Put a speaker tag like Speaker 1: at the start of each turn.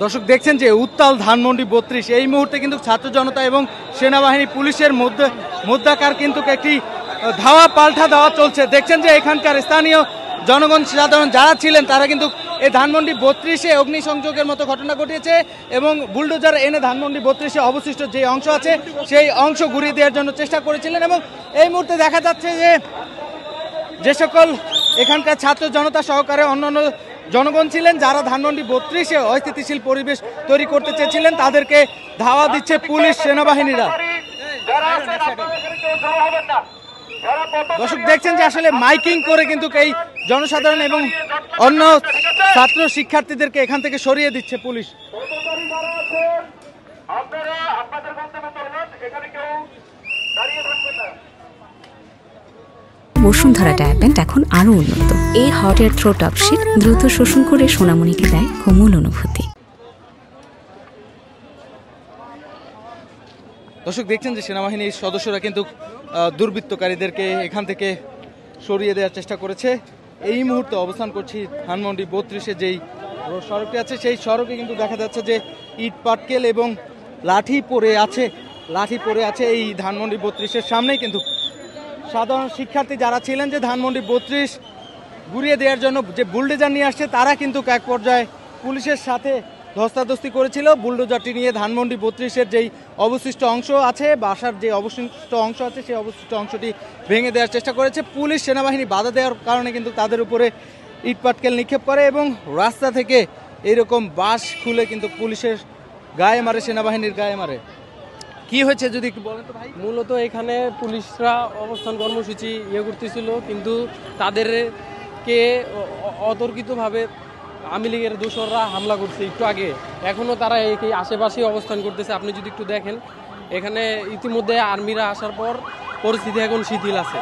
Speaker 1: দর্শক দেখছেন যে উত্তাল ধানমন্ডি 32 এই মুহূর্তে কিন্তু ছাত্র জনতা এবং সেনাবাহিনী পুলিশের মধ্যাকার কিন্তু একটি ধাওয়া পাল্টা ধাওয়া চলছে। দেখছেন যে এখানকার স্থানীয় জনগণ সাধারণ যারা ছিলেন তারা কিন্তু এই ধানমন্ডি 32-এ অগ্নিসংযোগের মতো ঘটনা ঘটিয়েছে এবং বুলডোজার এনে ধানমন্ডি 32-এ অবশিষ্ট যে অংশ আছে সেই অংশ ঘুরিয়ে দেওয়ার জন্য চেষ্টা করেছিলেন। এবং এই মুহূর্তে দেখা যাচ্ছে যে সকল এখানকার ছাত্র জনতা সহকারে অন্যান্য জনগণ ছিলেন যারা ধানমন্ডি 32-এ অস্থিতিশীল পরিবেশ তৈরি করতে চেয়েছিলেন তাদেরকে ধাওয়া দিচ্ছে পুলিশ সেনাবাহিনীরা। দর্শক দেখছেন যে আসলে মাইকিং করে কিন্তু এই জনসাধারণ এবং অন্য ছাত্র শিক্ষার্থীদেরকে এখান থেকে সরিয়ে দিচ্ছে পুলিশ।
Speaker 2: বসুন্ধরা ডায়াপেন্ট এখন আরো উন্নত। এই hot air through top sheet দ্রুত শোষণ করে সোনামণিকে দেয় কোমল অনুভূতি।
Speaker 1: দর্শক দেখছেন যে সেনাবাহিনীর সদস্যরা কিন্তু দুর্বৃত্তকারীদেরকে এখান থেকে সরিয়ে দেওয়ার চেষ্টা করেছে। এই মুহূর্তে অবস্থান করছি ধানমন্ডি 32-এ যেই সড়কটি আছে সেই সড়কে কিন্তু দেখা যাচ্ছে যে ইট পাটকেল এবং লাঠি পড়ে আছে এই ধানমন্ডি 32-এর সামনেই কিন্তু সাধারণ শিক্ষার্থী যারা ছিলেন যে ধানমন্ডি 32 ঘুরিয়ে দেওয়ার জন্য যে বুলডোজার নিয়ে আসছে তারা কিন্তু এক পর্যায়ে পুলিশের সাথে ধস্তাধস্তি করেছিল। বুলডোজারটি নিয়ে ধানমন্ডি 32-এর যেই অবশিষ্ট অংশ আছে বাসার যে অবশিষ্ট অংশ আছে সেই অবশিষ্ট অংশটি ভেঙে দেওয়ার চেষ্টা করেছে। পুলিশ সেনাবাহিনী বাধা দেওয়ার কারণে কিন্তু তাদের উপরে ইটপাটকেল নিক্ষেপ করে এবং রাস্তা থেকে এইরকম বাঁশ খুলে কিন্তু পুলিশের গায়ে মারে, সেনাবাহিনীর গায়ে মারে। কি হয়েছে যদি একটু বলেন তো ভাই?
Speaker 3: মূলত এখানে পুলিশরা অবস্থান কর্মসূচি করতেছিল, কিন্তু তাদেরকে অতর্কিতভাবে আওয়ামী লীগের দোসররা হামলা করছে একটু আগে। এখনও তারা এই আশেপাশে অবস্থান করতেছে। আপনি যদি একটু দেখেন এখানে ইতিমধ্যে আর্মিরা আসার পর পরিস্থিতি এখন শিথিল আছে।